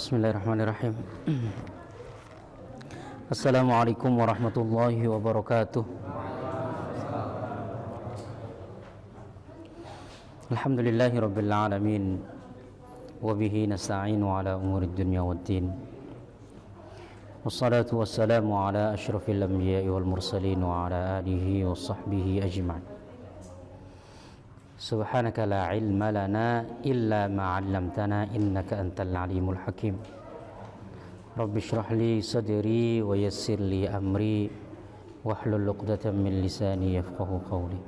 Bismillahirrahmanirrahim. Assalamualaikum warahmatullahi wabarakatuh. Alhamdulillahi rabbil alamin. Wabihi nasta'inu ala umurid dunya waddin. Wassalatu wassalamu ala ashrafil anbiya'i wal mursalin wa ala alihi wa sahbihi ajma'in. Subhanaka la ilma lana illa ma 'allamtana innaka antal alimul hakim. Rabbi shrah li sadri wa yassir li amri wahlul 'uqdatam min lisani yafqahu qawli.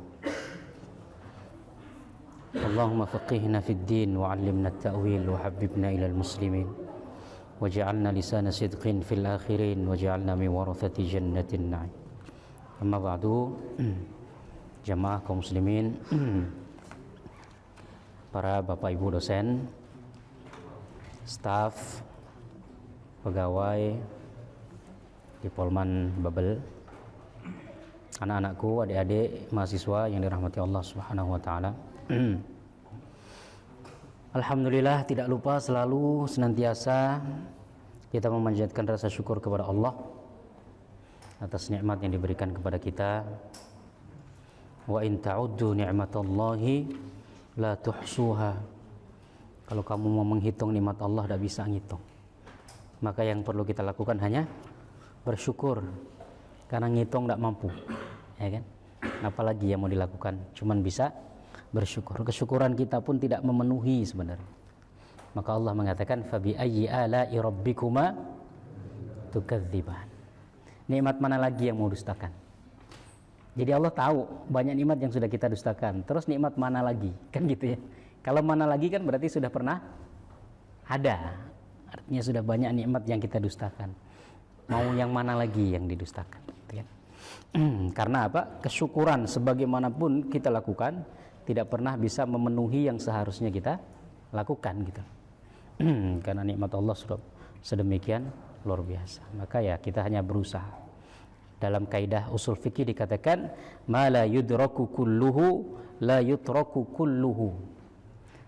Allahumma faqihna fid din wa 'allimna at-ta'wil wa habbibna ilal muslimin waj'alna lisana sidqin fil akhirin waj'alna min warathati jannatin na'im. Amma ba'du, jamaah kaum muslimin, para bapak ibu dosen, staf, pegawai di Polman Babel, anak-anakku, adik-adik, mahasiswa yang dirahmati Allah Subhanahu wa taala. Alhamdulillah, tidak lupa selalu senantiasa kita memanjatkan rasa syukur kepada Allah atas nikmat yang diberikan kepada kita. Wa in ta'uddu ni'matallahi la tuhsuha. Kalau kamu mau menghitung nikmat Allah, tidak bisa ngitung. Maka yang perlu kita lakukan hanya bersyukur, karena ngitung tidak mampu, ya kan? Apalagi yang mau dilakukan, cuman bisa bersyukur. Kesyukuran kita pun tidak memenuhi sebenarnya. Maka Allah mengatakan fabi ayyi ala'i rabbikuma tukadziban. Nikmat mana lagi yang mau dustakan? Jadi Allah tahu banyak nikmat yang sudah kita dustakan. Terus nikmat mana lagi? Kan gitu ya. Kalau mana lagi kan berarti sudah pernah ada. Artinya sudah banyak nikmat yang kita dustakan. Mau yang mana lagi yang didustakan? Gitu kan? Karena apa? Kesyukuran sebagaimanapun kita lakukan tidak pernah bisa memenuhi yang seharusnya kita lakukan gitu. Karena nikmat Allah sudah sedemikian luar biasa. Maka ya kita hanya berusaha. Dalam kaidah usul fikih dikatakan ma la yudraku kulluhu la yutraku kulluhu.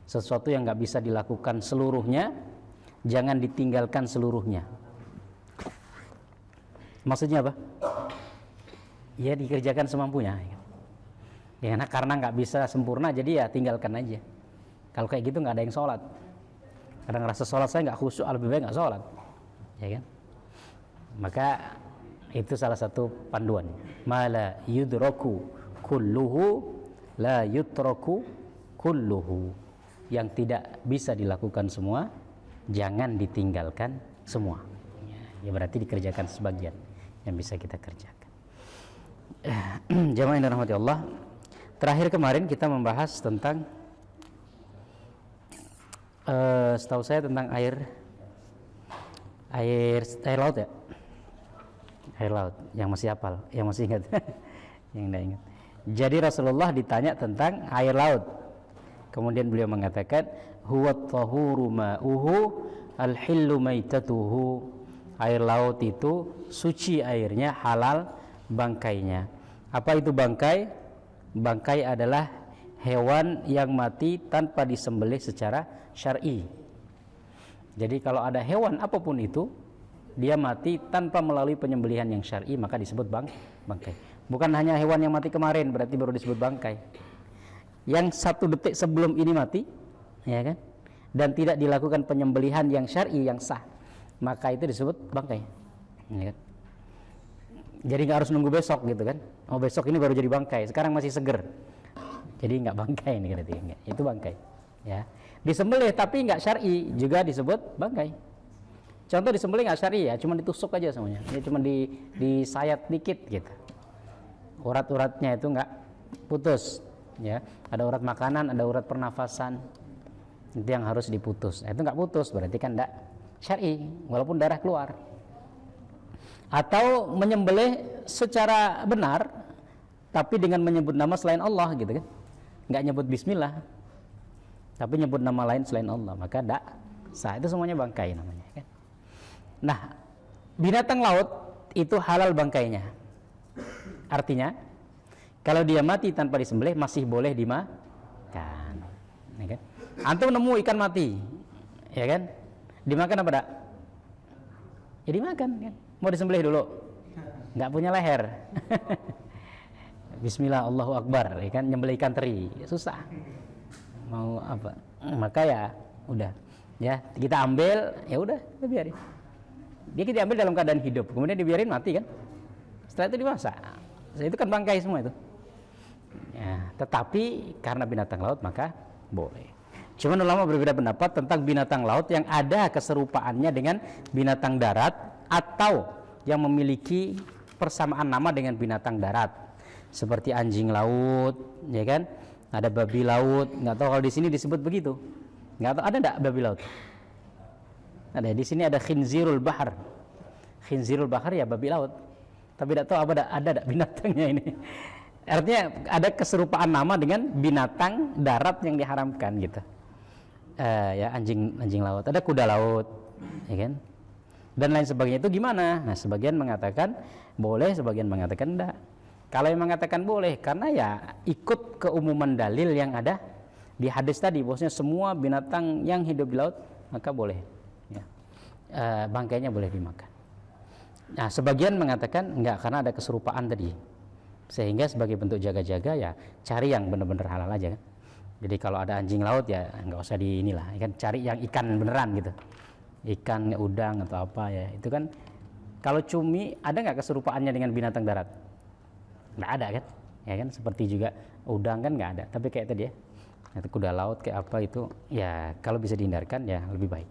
Sesuatu yang enggak bisa dilakukan seluruhnya jangan ditinggalkan seluruhnya. Maksudnya apa? Ya dikerjakan semampunya. Ya karena enggak bisa sempurna jadi ya tinggalkan aja. Kalau kayak gitu enggak ada yang sholat. Kadang ngerasa sholat saya enggak khusyuk, lebih baik enggak sholat. Ya kan? Maka itu salah satu panduan. Mala yudraku kulluhu la yutraku kulluhu. Yang tidak bisa dilakukan semua jangan ditinggalkan semua. Ya berarti dikerjakan sebagian yang bisa kita kerjakan. Jamaah yang dirahmati Allah, terakhir kemarin kita membahas tentang setahu saya tentang air laut ya. Air laut, yang masih hafal, yang masih ingat. Yang tidak ingat. Jadi Rasulullah ditanya tentang air laut. Kemudian beliau mengatakan huwa tahuru ma'uhu al-hillu maitatuhu. Air laut itu suci airnya, halal bangkainya. Apa itu bangkai? Bangkai adalah hewan yang mati tanpa disembelih secara syar'i. Jadi kalau ada hewan apapun itu dia mati tanpa melalui penyembelihan yang syar'i maka disebut bangkai. Bukan hanya hewan yang mati kemarin berarti baru disebut bangkai. Yang 1 detik sebelum ini mati, ya kan? Dan tidak dilakukan penyembelihan yang syar'i yang sah, maka itu disebut bangkai. Ya kan? Jadi nggak harus nunggu besok gitu kan? Oh besok ini baru jadi bangkai, sekarang masih seger. Jadi nggak bangkai ini berarti, itu bangkai. Ya, disembelih tapi nggak syar'i juga disebut bangkai. Contoh disembelih nggak syar'i ya, cuma ditusuk aja semuanya, ya cuma disayat dikit gitu. Urat-uratnya itu nggak putus, ya. Ada urat makanan, ada urat pernafasan, itu yang harus diputus. Itu nggak putus, berarti kan nggak syar'i, walaupun darah keluar. Atau menyembelih secara benar, tapi dengan menyebut nama selain Allah gitu kan, nggak nyebut Bismillah, tapi nyebut nama lain selain Allah, maka nggak sah. Itu semuanya bangkai namanya. Kan? Nah, binatang laut itu halal bangkainya. Artinya, kalau dia mati tanpa disembelih masih boleh dimakan. Ya kan? Antum nemu ikan mati, ya kan? Dimakan apa enggak? Jadi makan kan. Mau disembelih dulu, nggak punya leher. Bismillah, Allahu Akbar, ya kan, nyembelih ikan teri, susah. Mau apa? Maka ya udah, ya kita ambil, ya udah, kita biarin. Dia kita ambil dalam keadaan hidup, kemudian dibiarin mati kan. Setelah itu dimasak. Itu kan bangkai semua itu. Ya, tetapi karena binatang laut maka boleh. Cuma ulama berbeda pendapat tentang binatang laut yang ada keserupaannya dengan binatang darat atau yang memiliki persamaan nama dengan binatang darat. Seperti anjing laut, ya kan? Ada babi laut. Nggak tahu kalau di sini disebut begitu. Nggak tahu ada enggak babi laut? Ada. Di sini ada khinzirul bahar. Khinzirul bahar ya babi laut. Tapi tidak tahu ada enggak binatangnya ini. Artinya ada keserupaan nama dengan binatang darat yang diharamkan gitu. Ya anjing laut, ada kuda laut, ya kan? Dan lain sebagainya. Itu gimana? Nah, sebagian mengatakan boleh, sebagian mengatakan enggak. Kalau yang mengatakan boleh, karena ya ikut keumuman dalil yang ada di hadis tadi, bahwasanya semua binatang yang hidup di laut maka boleh, ya. Bangkainya boleh dimakan. Nah, sebagian mengatakan enggak, karena ada keserupaan tadi, sehingga sebagai bentuk jaga-jaga ya cari yang benar-benar halal aja kan. Jadi kalau ada anjing laut ya nggak usah di inilah, kan cari yang ikan beneran gitu, ikan udang atau apa ya. Itu kan kalau cumi ada nggak keserupaannya dengan binatang darat? Nggak ada kan, ya kan. Seperti juga udang kan nggak ada. Tapi kayak tadi ya, itu kuda laut kayak apa itu ya kalau bisa dihindarkan ya lebih baik.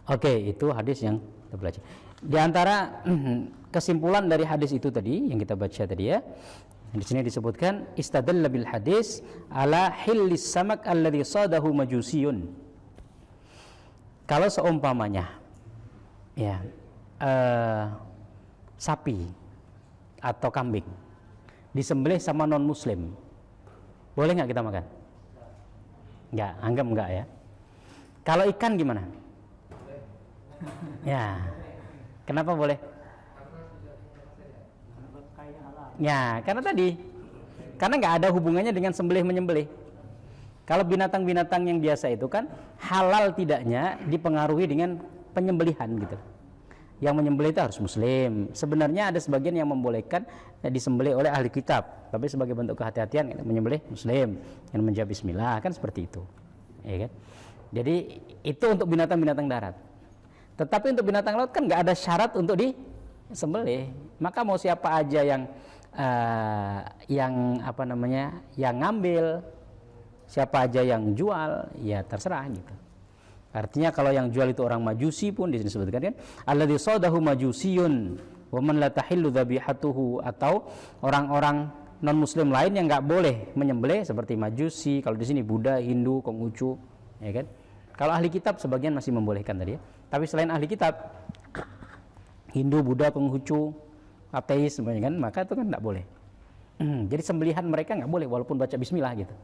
Oke, itu hadis yang kita belajar. Di antara kesimpulan dari hadis itu tadi yang kita baca tadi ya, di sini disebutkan istadalla bil hadis ala hillis samak alladhi sadahu majusiyun. Kalau seumpamanya ya sapi atau kambing disembelih sama non muslim, boleh nggak kita makan? Nggak, anggap nggak ya. Kalau ikan gimana? Ya, kenapa boleh? Ya, karena nggak ada hubungannya dengan sembelih menyembelih. Kalau binatang-binatang yang biasa itu kan halal tidaknya dipengaruhi dengan penyembelihan gitu. Yang menyembelih itu harus muslim. Sebenarnya ada sebagian yang membolehkan disembelih oleh ahli kitab, tapi sebagai bentuk kehati-hatian menyembelih muslim yang menjawab bismillah, kan seperti itu. Ya kan? Jadi itu untuk binatang-binatang darat. Tetapi untuk binatang laut kan nggak ada syarat untuk disembelih. Maka mau siapa aja yang ngambil, siapa aja yang jual, ya terserah gitu. Artinya kalau yang jual itu orang majusi pun disebutkan kan, alladzi sadahu majusiyun wa man la tahillu dzabihatuhu, atau orang-orang non muslim lain yang nggak boleh menyembelih seperti majusi. Kalau di sini Buddha, Hindu, Konghucu, ya kan. Kalau ahli kitab sebagian masih membolehkan tadi ya. Tapi selain ahli kitab, Hindu, Buddha, Konghucu, ateis semuanya kan, maka itu kan tidak boleh. Jadi sembelihan mereka nggak boleh walaupun baca bismillah gitu.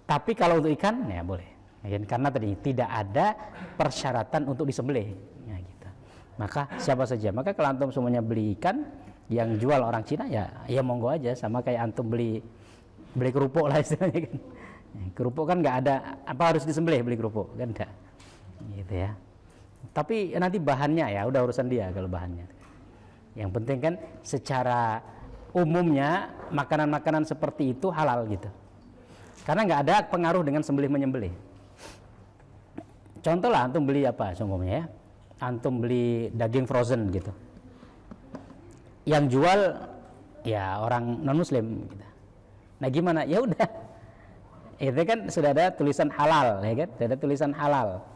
Tapi kalau untuk ikan ya boleh, ya, karena tadi tidak ada persyaratan untuk disembelih, ya, gitu. Maka siapa saja, maka kalau antum semuanya beli ikan yang jual orang Cina ya monggo aja, sama kayak antum beli kerupuk lah istilahnya kan. Kerupuk kan nggak ada apa harus disembelih, beli kerupuk kan enggak, gitu ya. Tapi nanti bahannya ya udah urusan dia kalau bahannya. Yang penting kan secara umumnya makanan-makanan seperti itu halal gitu. Karena nggak ada pengaruh dengan sembelih menyembelih. Contoh lah antum beli apa contohnya ya. Antum beli daging frozen gitu. Yang jual ya orang non muslim gitu. Nah gimana? Ya udah. Itu kan sudah ada tulisan halal ya kan? Sudah ada tulisan halal.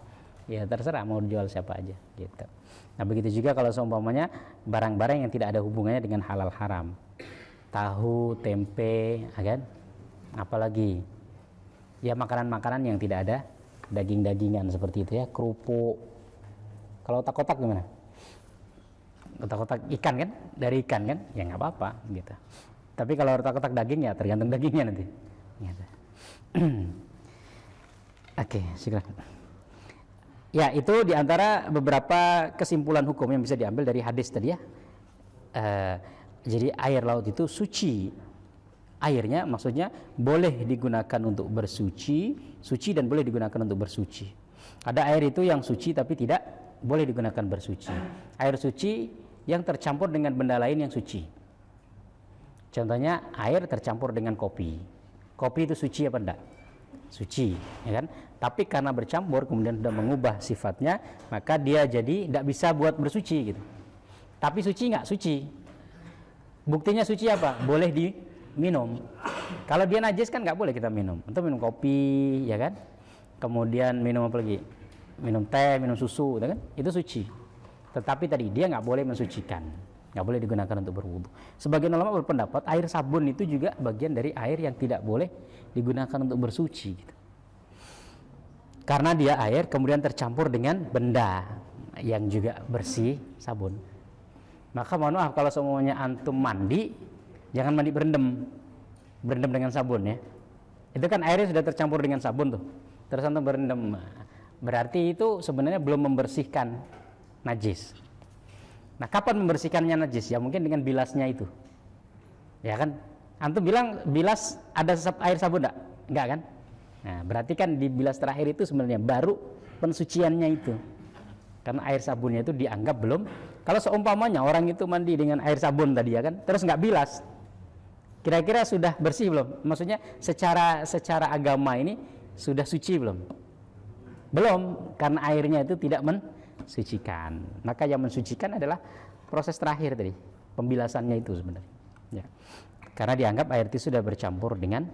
Ya terserah mau jual siapa aja gitu. Nah begitu juga kalau seumpamanya barang-barang yang tidak ada hubungannya dengan halal haram, tahu, tempe, kan? Apalagi ya makanan-makanan yang tidak ada daging-dagingan seperti itu ya, kerupuk. Kalau otak-otak gimana? Otak-otak ikan kan, dari ikan kan, ya nggak apa-apa gitu. Tapi kalau otak-otak daging ya tergantung dagingnya nanti. Gitu. Oke, silakan. Ya, itu diantara beberapa kesimpulan hukum yang bisa diambil dari hadis tadi ya. Jadi air laut itu suci. Airnya maksudnya boleh digunakan untuk bersuci, suci dan boleh digunakan untuk bersuci. Ada air itu yang suci tapi tidak boleh digunakan bersuci. Air suci yang tercampur dengan benda lain yang suci. Contohnya air tercampur dengan kopi. Kopi itu suci apa enggak? Suci, ya kan? Tapi karena bercampur kemudian sudah mengubah sifatnya, maka dia jadi tidak bisa buat bersuci gitu. Tapi suci enggak? Suci. Buktinya suci apa? Boleh diminum. Kalau dia najis kan nggak boleh kita minum. Untuk minum kopi, ya kan? Kemudian minum apa lagi? Minum teh, minum susu, ya kan? Itu suci. Tetapi tadi dia nggak boleh mensucikan, nggak boleh digunakan untuk berwudu. Sebagian ulama berpendapat air sabun itu juga bagian dari air yang tidak boleh digunakan untuk bersuci. Gitu. Karena dia air kemudian tercampur dengan benda yang juga bersih, sabun. Maka mohon maaf kalau semuanya antum mandi, jangan mandi berendam dengan sabun ya. Itu kan airnya sudah tercampur dengan sabun tuh. Terus antum berendam, berarti itu sebenarnya belum membersihkan najis. Nah, kapan membersihkannya najis? Ya mungkin dengan bilasnya itu. Ya kan? Antum bilang bilas ada air sabun enggak? Enggak kan? Nah, berarti kan di bilas terakhir itu sebenarnya baru pensuciannya itu. Karena air sabunnya itu dianggap belum. Kalau seumpamanya orang itu mandi dengan air sabun tadi ya kan, terus nggak bilas, kira-kira sudah bersih belum? Maksudnya secara agama ini sudah suci belum? Belum, karena airnya itu tidak mensucikan. Maka yang mensucikan adalah proses terakhir tadi, pembilasannya itu sebenarnya. Ya. Karena dianggap air itu sudah bercampur dengan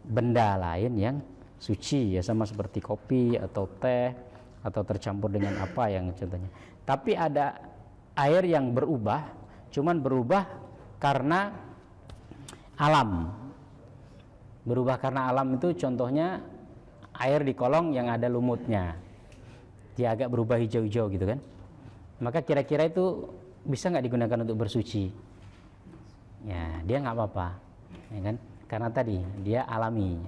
benda lain yang suci, ya sama seperti kopi atau teh atau tercampur dengan apa yang contohnya. Tapi ada air yang berubah, cuman berubah karena alam. Berubah karena alam itu contohnya air di kolong yang ada lumutnya. Dia agak berubah hijau-hijau gitu kan. Maka kira-kira itu bisa nggak digunakan untuk bersuci? Ya, dia nggak apa-apa, ya kan? Karena tadi dia alami.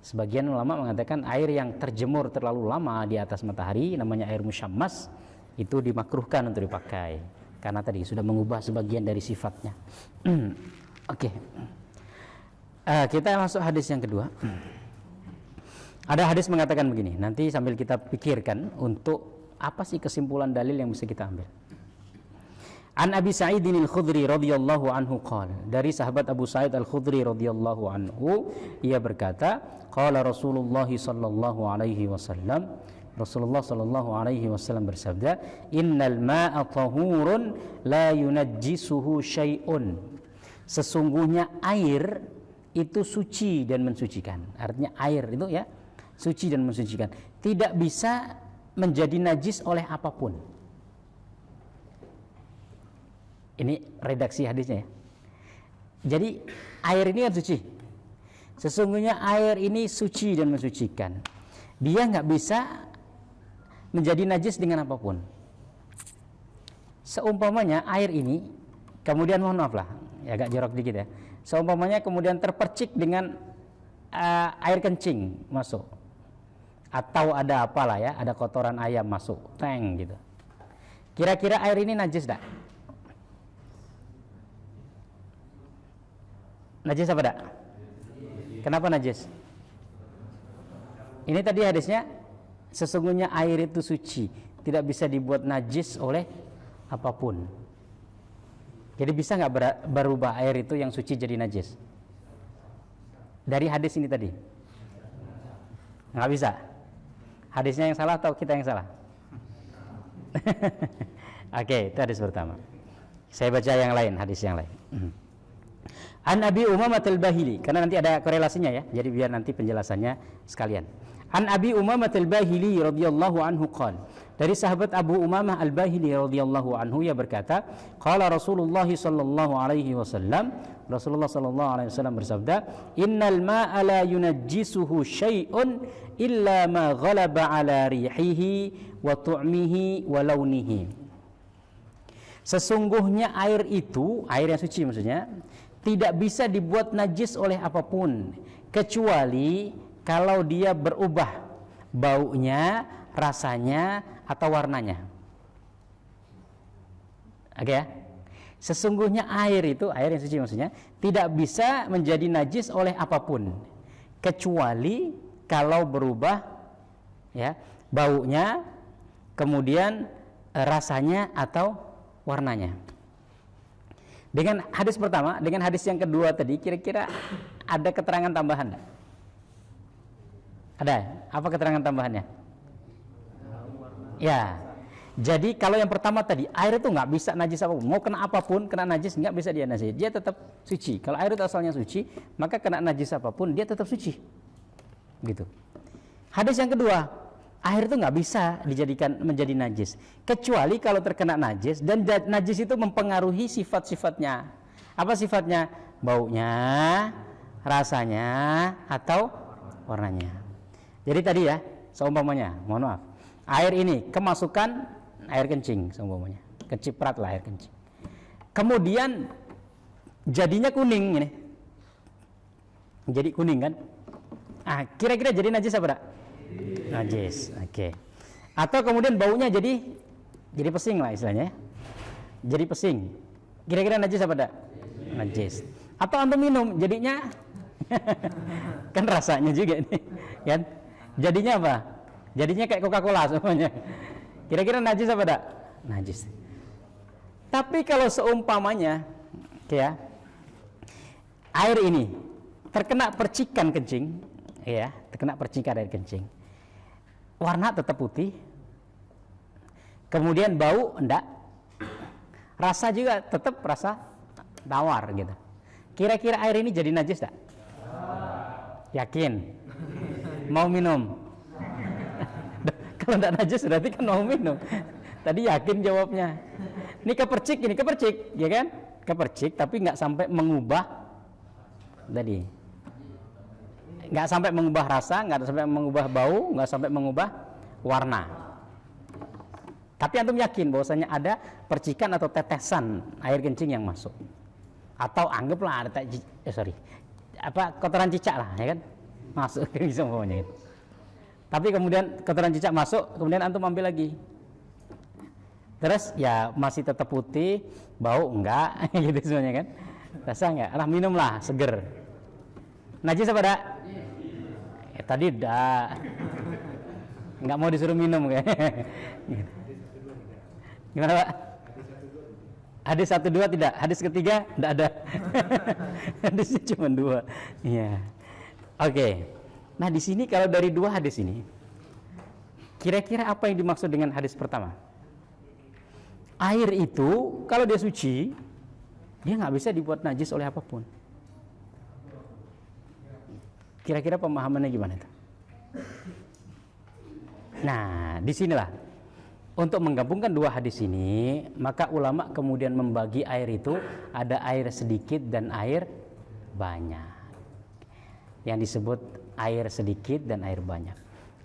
Sebagian ulama mengatakan air yang terjemur terlalu lama di atas matahari, namanya air musyammas, itu dimakruhkan untuk dipakai. Karena tadi sudah mengubah sebagian dari sifatnya. Oke. Kita masuk hadis yang kedua. Ada hadis mengatakan begini, nanti sambil kita pikirkan untuk apa sih kesimpulan dalil yang bisa kita ambil. An Abi Sa'idin Al-Khudri radhiyallahu anhu qala, dari sahabat Abu Sa'id Al-Khudri radhiyallahu anhu, ia berkata, qala Rasulullah sallallahu alaihi wasallam, Rasulullah sallallahu alaihi wasallam bersabda, innal ma'a tahurun la yunajjisuhu syai'un. Sesungguhnya air itu suci dan mensucikan. Artinya air itu ya suci dan mensucikan, tidak bisa menjadi najis oleh apapun. Ini redaksi hadisnya ya. Jadi air ini kan suci. Sesungguhnya air ini suci dan mensucikan. Dia nggak bisa menjadi najis dengan apapun. Seumpamanya air ini, kemudian mohon maaf lah, ya agak jorok dikit ya. Seumpamanya kemudian terpercik dengan air kencing masuk, atau ada apalah ya, ada kotoran ayam masuk, tank gitu. Kira-kira air ini najis tak? Najis apa tak? Kenapa najis? Ini tadi hadisnya, sesungguhnya air itu suci, tidak bisa dibuat najis oleh apapun. Jadi bisa nggak berubah air itu yang suci jadi najis? Dari hadis ini tadi? Nggak bisa. Hadisnya yang salah atau kita yang salah? Oke, itu hadis pertama. Saya baca yang lain, hadis yang lain. An Abi Umamah Al-Bahili, karena nanti ada korelasinya ya, jadi biar nanti penjelasannya sekalian. An Abi Umamah Al-Bahili radhiyallahu anhu qala, dari sahabat Abu Umamah Al-Bahili radhiyallahu anhu ia berkata, qala Rasulullah sallallahu alaihi wasallam, Rasulullah sallallahu alaihi wasallam bersabda, innal ma'a la yunajjisuhu syai'un illa ma ghalaba ala rihihi wa tu'mihi wa launihi. Sesungguhnya air itu, air yang suci maksudnya, tidak bisa dibuat najis oleh apapun kecuali kalau dia berubah baunya, rasanya, atau warnanya. Oke ya? Sesungguhnya air itu, air yang suci maksudnya, tidak bisa menjadi najis oleh apapun kecuali kalau berubah ya, baunya, kemudian rasanya atau warnanya. Dengan hadis pertama, dengan hadis yang kedua tadi, kira-kira ada keterangan tambahan enggak? Ada? Apa keterangan tambahannya? Ya. Jadi kalau yang pertama tadi, air itu nggak bisa najis apapun, mau kena apapun, kena najis nggak bisa dia najis, dia tetap suci. Kalau air itu asalnya suci, maka kena najis apapun dia tetap suci. Gitu. Hadis yang kedua, air itu nggak bisa dijadikan menjadi najis, kecuali kalau terkena najis dan najis itu mempengaruhi sifat-sifatnya. Apa sifatnya? Baunya, rasanya, atau warnanya. Jadi tadi ya, seumpamanya, mohon maaf, air ini kemasukan air kencing, seumpamanya, keciprat lah air kencing. Kemudian jadinya kuning ini, jadi kuning kan? Kira-kira jadi najis apa enggak? Najis, oke. Atau kemudian baunya jadi pesing lah istilahnya, jadi pesing. Kira-kira najis apa enggak? Najis. Atau antum minum, jadinya kan rasanya juga ini, kan? Jadinya apa? Jadinya kayak Coca-Cola semuanya. Kira-kira najis apa enggak? Najis. Tapi kalau seumpamanya ya, air ini terkena percikan kencing, ya, terkena percikan air kencing, warna tetap putih, kemudian bau enggak, rasa juga tetap rasa tawar gitu. Kira-kira air ini jadi najis enggak? Yakin? Mau minum? Kalau enggak najis berarti kan mau minum. Tadi yakin jawabnya. Ini kepercik, ya kan? Kepercik tapi nggak sampai mengubah tadi. Nggak sampai mengubah rasa, nggak sampai mengubah bau, nggak sampai mengubah warna. Tapi antum yakin bahwasanya ada percikan atau tetesan air kencing yang masuk. Atau anggaplah ada kotoran cicak lah, ya kan? Masuk ke semuanya itu. Tapi kemudian kotoran cicak masuk, kemudian antum ambil lagi. Terus ya masih tetap putih, bau enggak, gitu semuanya kan? Rasa enggak? Minumlah, seger. Najis apa enggak? Tadi enggak. Enggak mau disuruh minum kayak. Gimana, Pak? Hadis 1 2 tidak, hadis ketiga enggak ada. Hadisnya cuma 2. Iya. Oke. Nah, di sini kalau dari 2 hadis ini, kira-kira apa yang dimaksud dengan hadis pertama? Air itu kalau dia suci, dia nggak bisa dibuat najis oleh apapun. Kira-kira pemahamannya gimana itu? Nah, disinilah untuk menggabungkan 2 hadis ini, maka ulama kemudian membagi air itu ada air sedikit dan air banyak. Yang disebut air sedikit dan air banyak.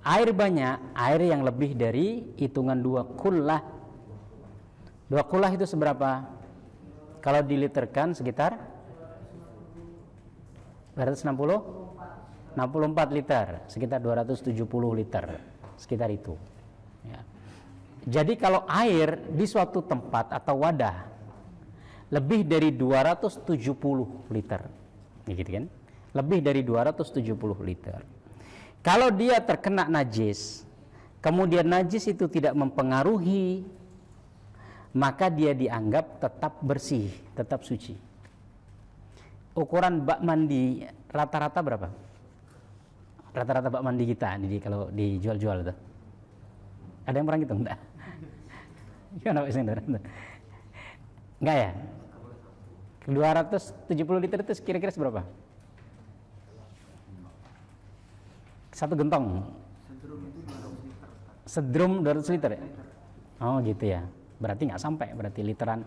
Air banyak, air yang lebih dari hitungan 2 kullah. 2 kullah itu seberapa? Kalau diliterkan sekitar 64 liter, sekitar 270 liter, sekitar itu. Ya. Jadi kalau air di suatu tempat atau wadah lebih dari 270 liter, ya gitu kan? Lebih dari 270 liter. Kalau dia terkena najis, kemudian najis itu tidak mempengaruhi, maka dia dianggap tetap bersih, tetap suci. Ukuran bak mandi rata-rata berapa? Rata-rata bak mandi kita ini kalau dijual-jual itu. Ada yang pernah gitu enggak? Gimana Pak Sender? Enggak ya? 270 liter itu kira-kira seberapa? 1 gentong. Sedrum 200 liter ya? Oh gitu ya. Berarti nggak sampai, berarti literan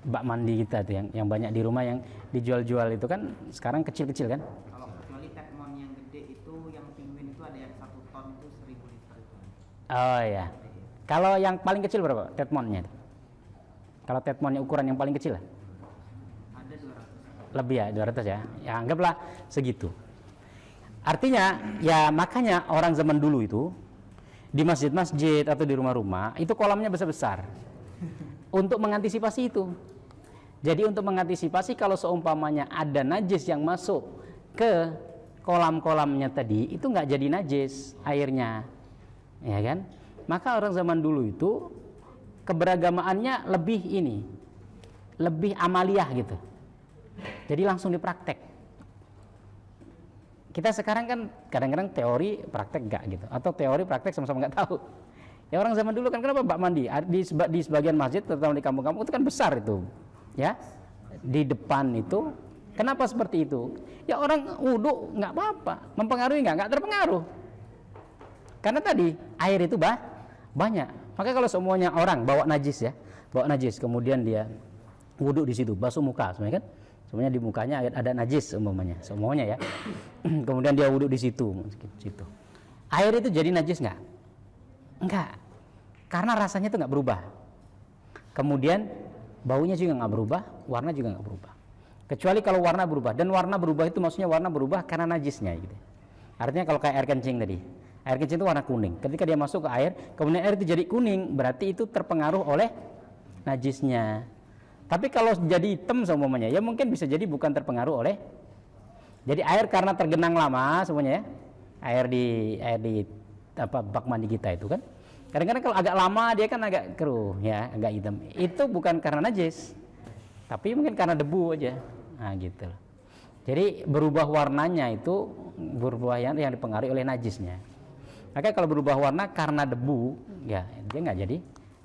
bak mandi kita tuh yang banyak di rumah yang dijual-jual itu kan sekarang kecil-kecil kan? Kalau kecuali Tetmon yang gede itu, yang penguin itu ada yang 1 ton itu 1000 liter. Oh ya. Kalau yang paling kecil berapa Tetmonnya? Kalau Tetmonnya ukuran yang paling kecil lah? Ada 200. Lebih ya, 200 ya. Ya anggaplah segitu. Artinya ya makanya orang zaman dulu itu di masjid-masjid atau di rumah-rumah itu kolamnya besar-besar untuk mengantisipasi itu. Jadi untuk mengantisipasi kalau seumpamanya ada najis yang masuk ke kolam-kolamnya tadi, itu nggak jadi najis airnya, ya kan? maka orang zaman dulu itu keberagamaannya lebih amaliyah gitu. Jadi langsung dipraktek. Kita sekarang kan kadang-kadang teori praktek enggak gitu, atau teori praktek sama-sama enggak tahu. Ya orang zaman dulu kan kenapa bak mandi di sebagian masjid, terutama di kampung-kampung itu kan besar itu, ya di depan itu. Kenapa seperti itu? Ya orang wudhu nggak apa-apa, mempengaruhi nggak terpengaruh. Karena tadi air itu banyak. Maka kalau semuanya orang bawa najis, kemudian dia wudhu di situ, basuh muka, semuanya kan? Semuanya di mukanya ada najis umpamanya, semuanya ya. Kemudian dia wudhu di situ. Air itu jadi najis nggak? Enggak. Karena rasanya itu nggak berubah. Kemudian baunya juga nggak berubah, warna juga nggak berubah. Kecuali kalau warna berubah. Dan warna berubah itu maksudnya warna berubah karena najisnya gitu. Artinya kalau kayak air kencing tadi. Air kencing itu warna kuning. Ketika dia masuk ke air, kemudian air itu jadi kuning, berarti itu terpengaruh oleh najisnya. Tapi kalau jadi hitam semuanya, ya mungkin bisa jadi bukan terpengaruh oleh. Jadi air karena tergenang lama semuanya ya. Air di bak mandi kita itu kan. Kadang-kadang kalau agak lama dia kan agak keruh ya, agak hitam. Itu bukan karena najis. Tapi mungkin karena debu aja. Nah, gitu loh. Jadi berubah warnanya itu berubah yang dipengaruhi oleh najisnya. Maka kalau berubah warna karena debu, ya dia nggak jadi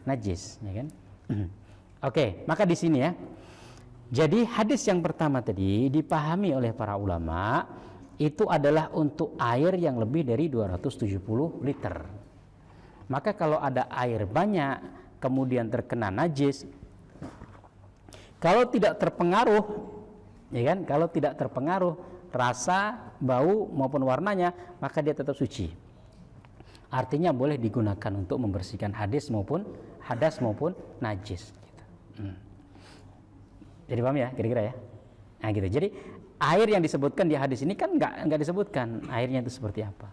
najis, ya kan? Oke, maka di sini ya. Jadi hadis yang pertama tadi dipahami oleh para ulama itu adalah untuk air yang lebih dari 270 liter. Maka kalau ada air banyak kemudian terkena najis, kalau tidak terpengaruh, ya kan? Kalau tidak terpengaruh rasa, bau maupun warnanya, maka dia tetap suci. Artinya boleh digunakan untuk membersihkan hadas maupun najis. Jadi paham ya kira-kira ya. Nah gitu. Jadi air yang disebutkan di hadis ini kan nggak disebutkan airnya itu seperti apa.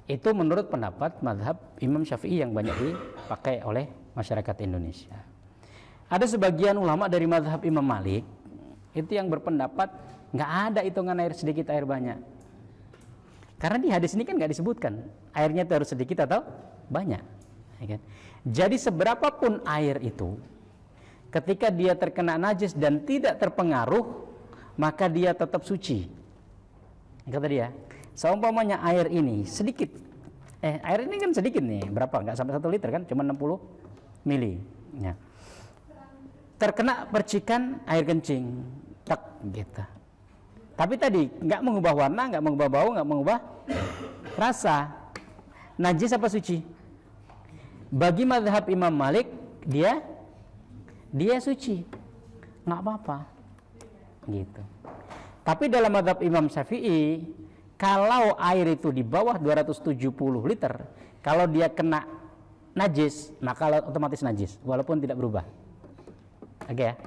Itu menurut pendapat mazhab Imam Syafi'i yang banyak dipakai oleh masyarakat Indonesia. Ada sebagian ulama dari mazhab Imam Malik itu yang berpendapat nggak ada hitungan air sedikit air banyak. Karena di hadis ini kan nggak disebutkan airnya itu harus sedikit atau banyak. Ya kan? Jadi seberapapun air itu, ketika dia terkena najis dan tidak terpengaruh, maka dia tetap suci. Kata dia, seumpamanya air ini sedikit, air ini kan sedikit nih, berapa? Nggak sampai 1 liter kan, cuma 60 mili. Ya. Terkena percikan air kencing, tak gitu. Tapi tadi nggak mengubah warna, nggak mengubah bau, nggak mengubah rasa. Najis apa suci? Bagi mazhab Imam Malik, dia suci, nggak apa-apa, gitu. Tapi dalam mazhab Imam Syafi'i, kalau air itu di bawah 270 liter, kalau dia kena najis, maka otomatis najis, walaupun tidak berubah. Oke ya?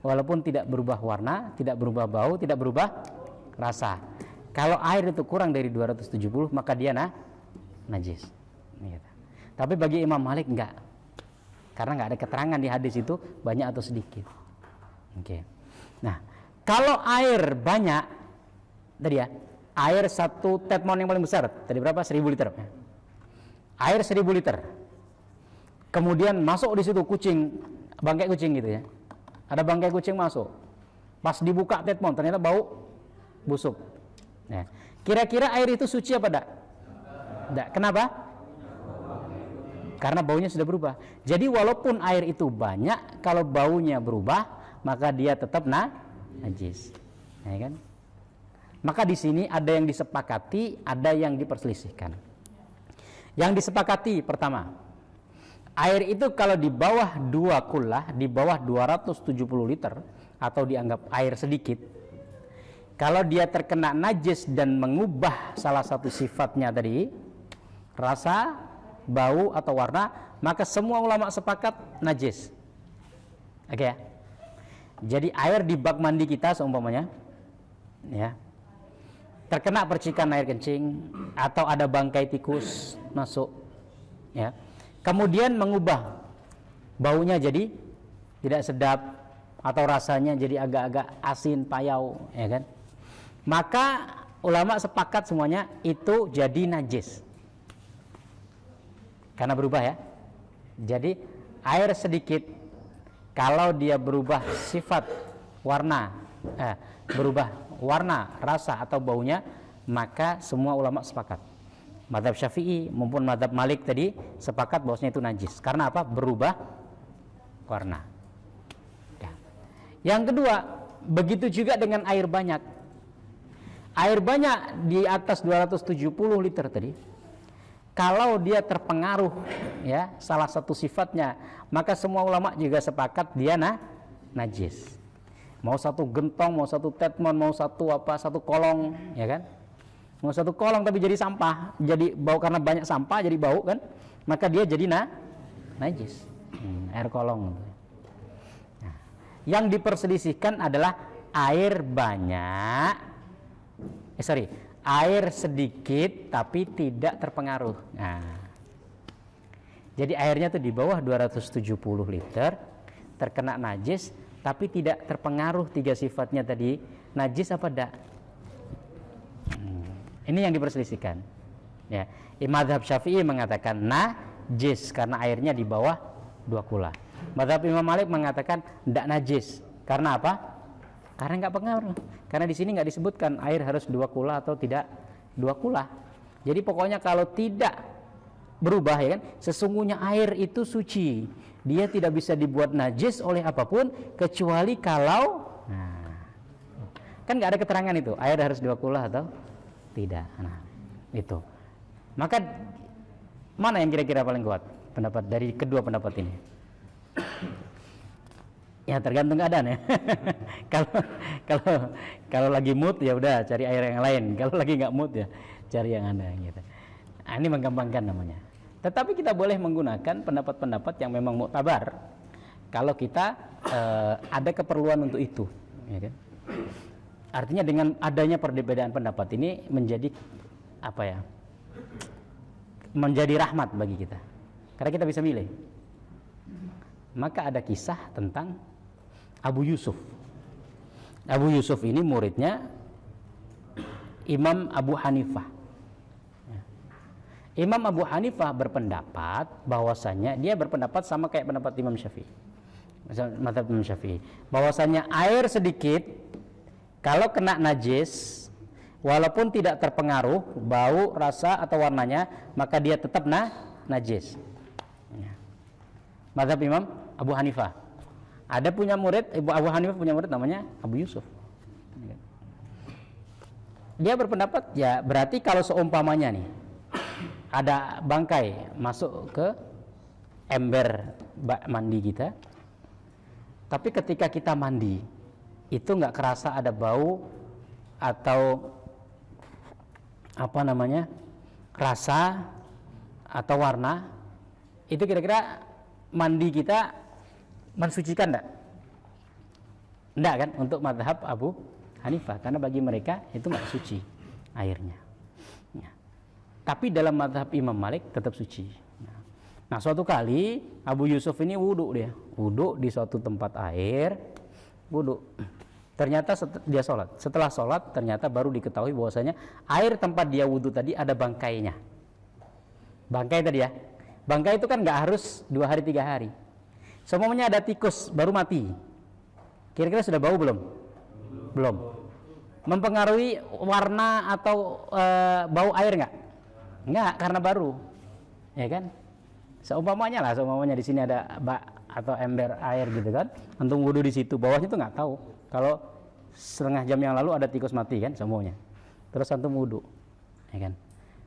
Walaupun tidak berubah warna, tidak berubah bau, tidak berubah rasa. Kalau air itu kurang dari 270, maka dia najis. Gitu. Tapi bagi Imam Malik enggak. Karena enggak ada keterangan di hadis itu banyak atau sedikit. Oke. Nah, kalau air banyak tadi ya, air 1 tetmon yang paling besar, tadi berapa? 1000 liter. Air 1000 liter. Kemudian masuk di situ kucing, bangkai kucing gitu ya. Ada bangkai kucing masuk. Pas dibuka tetmon ternyata bau busuk. Nah, kira-kira air itu suci apa enggak? Enggak. Kenapa? Karena baunya sudah berubah. Jadi walaupun air itu banyak, kalau baunya berubah, maka dia tetap najis. Ya kan? Maka di sini ada yang disepakati, ada yang diperselisihkan. Yang disepakati pertama, air itu kalau di bawah 2 kullah, di bawah 270 liter atau dianggap air sedikit, kalau dia terkena najis dan mengubah salah satu sifatnya tadi, rasa, bau atau warna, maka semua ulama sepakat najis. Oke ya. Jadi air di bak mandi kita seumpamanya ya, terkena percikan air kencing atau ada bangkai tikus masuk ya, kemudian mengubah baunya jadi tidak sedap atau rasanya jadi agak-agak asin payau ya kan, maka ulama sepakat semuanya itu jadi najis. karena berubah ya. Jadi air sedikit kalau dia berubah sifat warna, berubah warna, rasa atau baunya, maka semua ulama sepakat. Mazhab Syafi'i maupun mazhab Malik tadi sepakat bahwasanya itu najis. Karena apa? Berubah warna. Ya. Yang kedua, begitu juga dengan air banyak. Air banyak di atas 270 liter tadi, kalau dia terpengaruh ya salah satu sifatnya, maka semua ulama juga sepakat dia najis. Mau satu gentong, mau satu tetmon, mau satu kolong, ya kan? Mau satu kolong tapi jadi sampah, jadi bau karena banyak sampah jadi bau kan? Maka dia jadi najis. Air kolong. Nah, yang diperselisihkan adalah air banyak, air sedikit tapi tidak terpengaruh. Nah, jadi airnya tuh di bawah 270 liter, terkena najis tapi tidak terpengaruh tiga sifatnya tadi, najis apa enggak? Ini yang diperselisihkan. Ya, mazhab Syafi'i mengatakan najis karena airnya di bawah 2 kula. Mazhab Imam Malik mengatakan tidak najis. Karena apa? Karena nggak pengaruh. Karena di sini nggak disebutkan air harus 2 kula atau tidak 2 kula. Jadi pokoknya kalau tidak berubah ya kan, sesungguhnya air itu suci. Dia tidak bisa dibuat najis oleh apapun kecuali kalau kan nggak ada keterangan itu air harus 2 kula atau tidak. Nah, itu. Maka mana yang kira-kira paling kuat pendapat dari kedua pendapat ini? Ya tergantung keadaan ya. kalau lagi mood ya udah cari air yang lain. Kalau lagi nggak mood ya cari yang ada gitu. Nah, ini menggampangkan namanya. Tetapi kita boleh menggunakan pendapat-pendapat yang memang muktabar kalau kita ada keperluan untuk itu, ya kan? Artinya dengan adanya perbedaan pendapat ini menjadi apa ya? Menjadi rahmat bagi kita. Karena kita bisa milih. Maka ada kisah tentang Abu Yusuf. Abu Yusuf ini muridnya Imam Abu Hanifah. Imam Abu Hanifah berpendapat bahwasanya dia berpendapat sama kayak pendapat Imam Syafi'i. Mazhab Imam Syafi'i. Bahwasanya air sedikit kalau kena najis walaupun tidak terpengaruh bau, rasa atau warnanya, maka dia tetap najis. Mazhab Imam Abu Hanifah. Ada punya murid, Abu Hanifah punya murid namanya Abu Yusuf. Dia berpendapat ya berarti kalau seumpamanya nih ada bangkai masuk ke ember bak mandi kita, tapi ketika kita mandi itu nggak kerasa ada bau atau apa namanya rasa atau warna, itu kira-kira mandi kita mensucikan enggak? Enggak kan untuk mazhab Abu Hanifah, karena bagi mereka itu enggak suci airnya. Ya. Tapi dalam mazhab Imam Malik tetap suci. Nah, suatu kali Abu Yusuf ini wudhu di suatu tempat air, wudhu. Ternyata dia sholat. Setelah sholat ternyata baru diketahui bahwasanya air tempat dia wudhu tadi ada bangkainya. Bangkai tadi ya. Bangkai itu kan nggak harus 2 hari 3 hari. Semuanya ada tikus baru mati. Kira-kira sudah bau belum? Belum. Mempengaruhi warna atau bau air nggak? Nggak, karena baru. Ya kan? Seumpamanya di sini ada bak atau ember air gitu kan. Antum wudhu di situ, bawahnya tuh nggak tahu. Kalau setengah jam yang lalu ada tikus mati kan semuanya. Terus antum wudhu. Ya kan?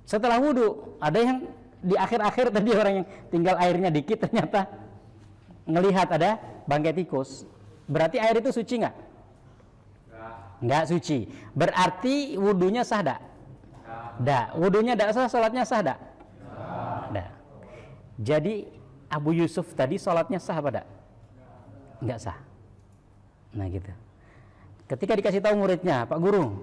Setelah wudhu ada yang di akhir-akhir tadi orang yang tinggal airnya dikit ternyata ngelihat ada bangkai tikus. Berarti air itu suci nggak? Nggak suci. Berarti wudhunya sah nggak? Nggak. Wudhunya nggak sah, sholatnya sah nggak? Nggak. Jadi Abu Yusuf tadi sholatnya sah apa nggak? Nggak sah. Nah gitu. Ketika dikasih tahu muridnya, Pak Guru,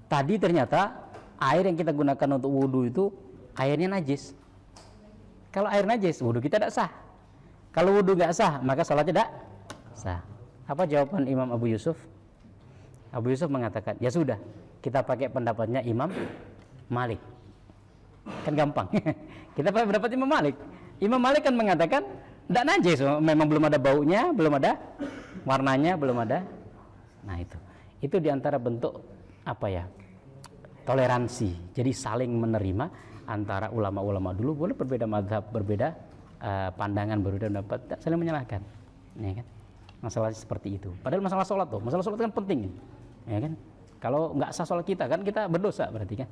tadi ternyata air yang kita gunakan untuk wudhu itu airnya najis. Kalau air najis, wudhu kita tidak sah. Kalau wudhu nggak sah, maka sholatnya tidak sah. Apa jawaban Imam Abu Yusuf? Abu Yusuf mengatakan, ya sudah, kita pakai pendapatnya Imam Malik. Kan gampang. Kita pendapat Imam Malik. Imam Malik kan mengatakan tidak najis, memang belum ada baunya, belum ada warnanya, belum ada. Nah itu diantara bentuk apa ya, toleransi. Jadi saling menerima antara ulama-ulama dulu, boleh berbeda mazhab, berbeda pandangan, berbeda pendapat, tidak saling menyalahkan, ya kan? Masalah seperti itu. Padahal masalah sholat kan penting, ya kan? Kalau nggak sah sholat kita kan kita berdosa berarti kan.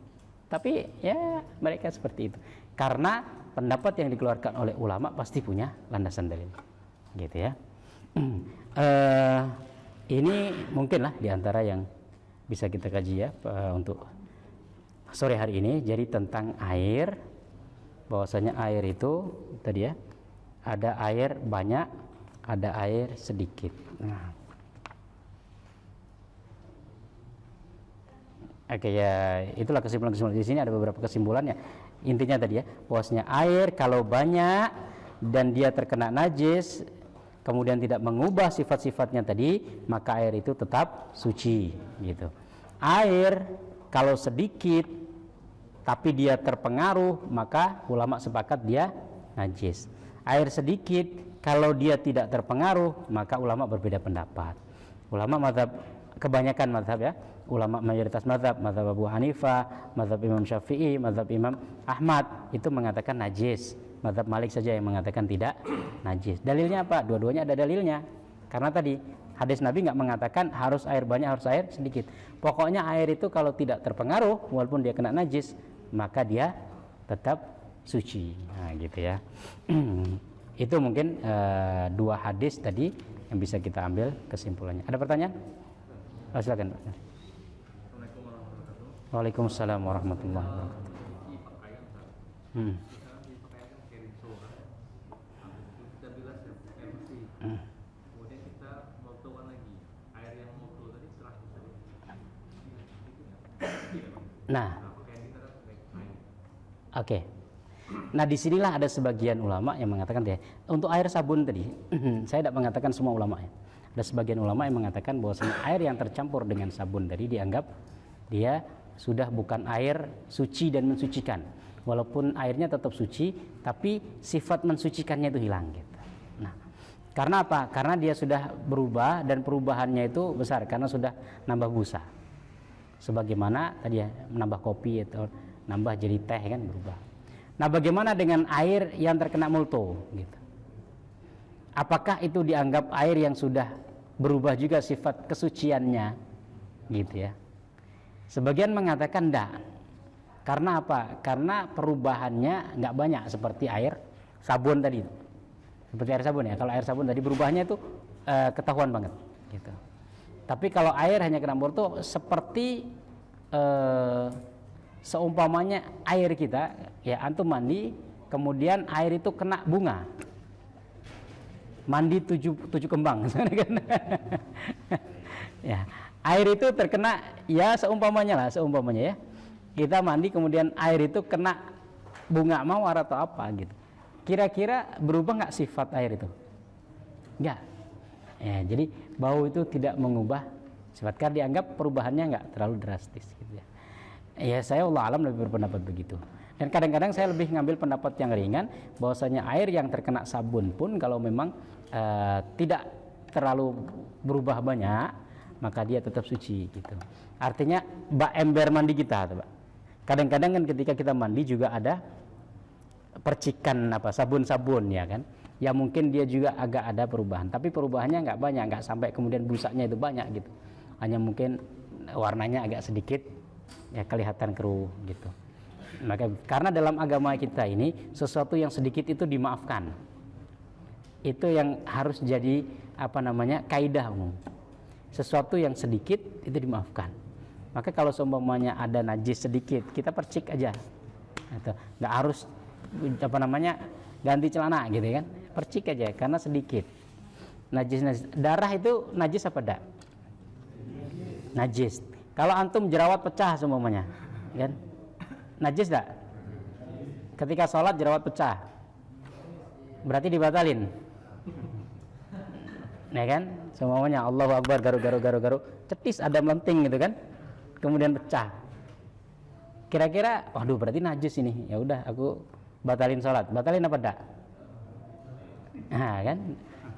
Tapi ya mereka seperti itu. Karena pendapat yang dikeluarkan oleh ulama pasti punya landasan dalil, gitu ya. Ini mungkinlah diantara yang bisa kita kaji ya untuk sore hari ini. Jadi tentang air, bahwasanya air itu tadi ya, ada air banyak, ada air sedikit. Nah, oke ya, itulah kesimpulan-kesimpulan di sini, ada beberapa kesimpulannya. Intinya tadi ya, bahwasanya air kalau banyak dan dia terkena najis, kemudian tidak mengubah sifat-sifatnya tadi, maka air itu tetap suci, gitu. Air kalau sedikit tapi dia terpengaruh, maka ulama sepakat dia najis. Air sedikit kalau dia tidak terpengaruh, maka ulama berbeda pendapat. Ulama mazhab, kebanyakan mazhab ya, ulama mayoritas mazhab Abu Hanifah, mazhab Imam Syafi'i, mazhab Imam Ahmad itu mengatakan najis. Mazhab Malik saja yang mengatakan tidak najis. Dalilnya apa? Dua-duanya ada dalilnya. Karena tadi hadis Nabi nggak mengatakan harus air banyak, harus air sedikit. Pokoknya air itu kalau tidak terpengaruh, walaupun dia kena najis, maka dia tetap suci. Nah, gitu ya. Itu mungkin dua hadis tadi yang bisa kita ambil kesimpulannya. Ada pertanyaan? Oh, silakan Pak. Waalaikumsalam warahmatullahi wabarakatuh. Kemudian kita motokan lagi air yang moto tadi terakhir. Nah, oke. Nah, disinilah ada sebagian ulama yang mengatakan ya, untuk air sabun tadi, saya tidak mengatakan semua ulama ya. Ada sebagian ulama yang mengatakan bahwa air yang tercampur dengan sabun tadi dianggap dia sudah bukan air suci dan mensucikan. Walaupun airnya tetap suci, tapi sifat mensucikannya itu hilang gitu. Nah, karena apa? Karena dia sudah berubah dan perubahannya itu besar karena sudah nambah busa. Sebagaimana tadi ya, menambah kopi atau nambah jadi teh kan berubah. Nah, bagaimana dengan air yang terkena multo gitu? Apakah itu dianggap air yang sudah berubah juga sifat kesuciannya gitu ya? Sebagian mengatakan enggak. Karena apa? Karena perubahannya enggak banyak seperti air sabun tadi. Seperti air sabun ya. Kalau air sabun tadi berubahnya itu ketahuan banget gitu. Tapi kalau air hanya kena multo seperti seumpamanya air kita ya, antum mandi kemudian air itu kena bunga, mandi tujuh kembang ya, air itu terkena ya seumpamanya ya, kita mandi kemudian air itu kena bunga mawar atau apa gitu, kira-kira berubah nggak sifat air itu? Enggak ya, jadi bau itu tidak mengubah sifat karena dianggap perubahannya nggak terlalu drastis gitu ya. Ya, saya Allah alam lebih berpendapat begitu. Dan kadang-kadang saya lebih ngambil pendapat yang ringan, bahwasanya air yang terkena sabun pun kalau memang tidak terlalu berubah banyak, maka dia tetap suci gitu. Artinya bak ember mandi kita, kadang-kadang kan ketika kita mandi juga ada percikan sabun-sabun ya kan, ya mungkin dia juga agak ada perubahan, tapi perubahannya nggak banyak, nggak sampai kemudian busanya itu banyak gitu, hanya mungkin warnanya agak sedikit ya, kelihatan keruh gitu. Maka karena dalam agama kita ini sesuatu yang sedikit itu dimaafkan, itu yang harus jadi kaidah umum. Sesuatu yang sedikit itu dimaafkan. Maka kalau seumpamanya ada najis sedikit, kita percik aja, gitu. Nggak harus ganti celana gitu kan, percik aja karena sedikit. Najis darah itu najis apa enggak? Najis. Kalau antum jerawat pecah seumpamanya, kan? Najis enggak? Ketika sholat jerawat pecah, berarti dibatalin. Ya kan? Seumpamanya Allahu Akbar garu, cetis ada melenting gitu kan? Kemudian pecah. kira-kira, waduh berarti najis ini. Ya udah, aku batalin sholat. Batalin apa enggak? Nah, kan?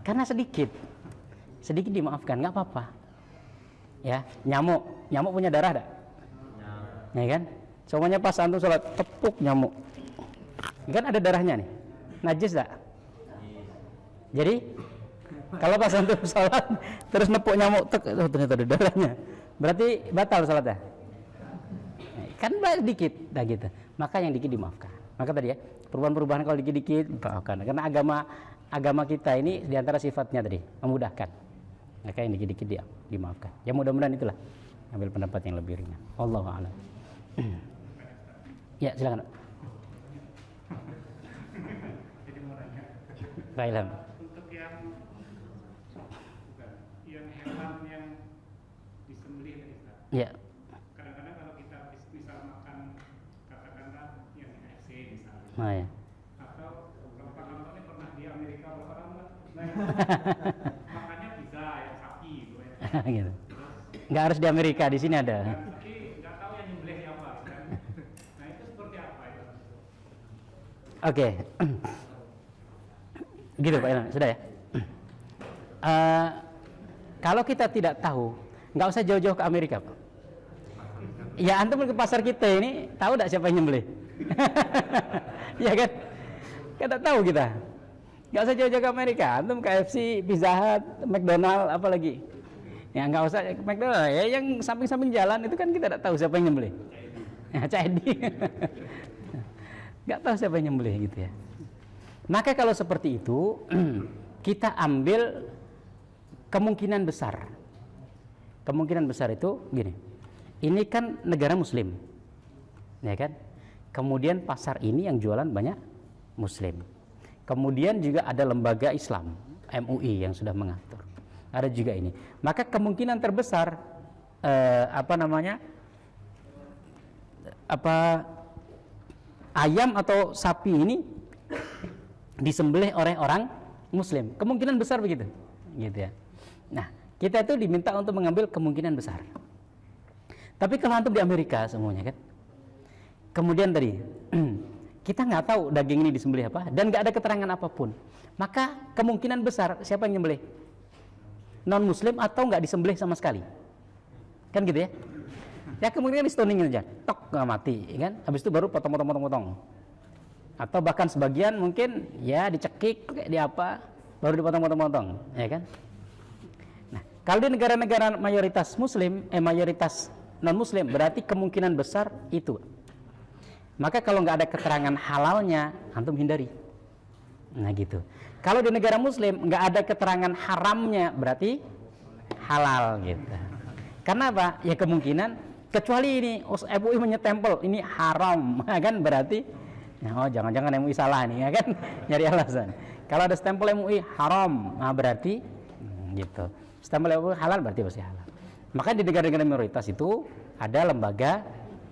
Karena sedikit dimaafkan, nggak apa-apa. Ya, nyamuk punya darah enggak? Ya kan? Semuanya pas antum sholat, tepuk nyamuk. Kan ada darahnya nih. Najis enggak? Jadi kalau pas antum sholat terus nepuk nyamuk, ternyata ada darahnya. Berarti batal sholatnya. Kan dikit, dah gitu. Maka yang dikit dimaafkan. Maka tadi ya, perubahan-perubahan kalau dikit-dikit dimaafkan. Karena agama kita ini diantara sifatnya tadi memudahkan. Maka yang dikit-dikit dia dimaafkan. Ya mudah-mudahan itulah ambil pendapat yang lebih ringan. Wallahu a'lam. Ya silakan. Jadi mau nanya. Pak Ilham. Untuk yang hewan yang disembelih tadi Ustaz. Ya. Kadang-kadang kalau kita misal makan katakanlah yang KFC misalnya. Oh, ya. Atau kalau Pak Anton ini pernah di Amerika berapa lama? Makannya pizza yang sapi gitu ya. Gitu. Nggak harus di Amerika, di sini ada. Tapi nggak tahu yang nyembelih siapa kan. Nah itu seperti apa itu? Oke. Gitu Pak Ilham, sudah ya. Kalau kita tidak tahu, nggak usah jauh-jauh ke Amerika, Pak. Ya antum ke pasar kita ini tahu nggak siapa yang nyembelih? Ya kan? Kita tahu kita. Nggak usah jauh-jauh ke Amerika. Antum KFC, Pizza Hut, McDonald, apa lagi? Ya nggak usah ke McDonald. Ya yang samping-samping jalan itu kan kita tidak tahu siapa yang nyembelih. Ya CID. Nggak tahu siapa yang nyembelih gitu ya. Maka kalau seperti itu kita ambil kemungkinan besar. Kemungkinan besar itu gini. Ini kan negara muslim. Ya kan? Kemudian pasar ini yang jualan banyak muslim. Kemudian juga ada lembaga Islam, MUI yang sudah mengatur. Ada juga ini. Maka kemungkinan terbesar ayam atau sapi ini disembelih oleh orang muslim. Kemungkinan besar begitu. Gitu ya. Nah, kita itu diminta untuk mengambil kemungkinan besar. Tapi kalau antum di Amerika semuanya kan. Kemudian tadi kita nggak tahu daging ini disembelih apa dan nggak ada keterangan apapun. Maka kemungkinan besar siapa yang nyembelih? Non muslim atau nggak disembelih sama sekali. Kan gitu ya. Ya kemungkinan di stoning aja. Tok nggak mati, kan? Habis itu baru potong. Atau bahkan sebagian mungkin ya dicekik kayak di apa, baru dipotong-potong, ya kan? Nah, kalau di negara-negara mayoritas muslim, mayoritas non-muslim, berarti kemungkinan besar itu. Maka kalau nggak ada keterangan halalnya, antum hindari. Nah gitu. Kalau di negara muslim nggak ada keterangan haramnya, berarti halal gitu. Karena apa? Ya kemungkinan, kecuali ini MUI menyetempel ini haram, kan berarti oh jangan-jangan MUI salah nih, ya kan? Nyari alasan. Kalau ada stempel MUI haram, nah berarti gitu. Stempel MUI halal berarti pasti halal. Maka di negara-negara minoritas itu ada lembaga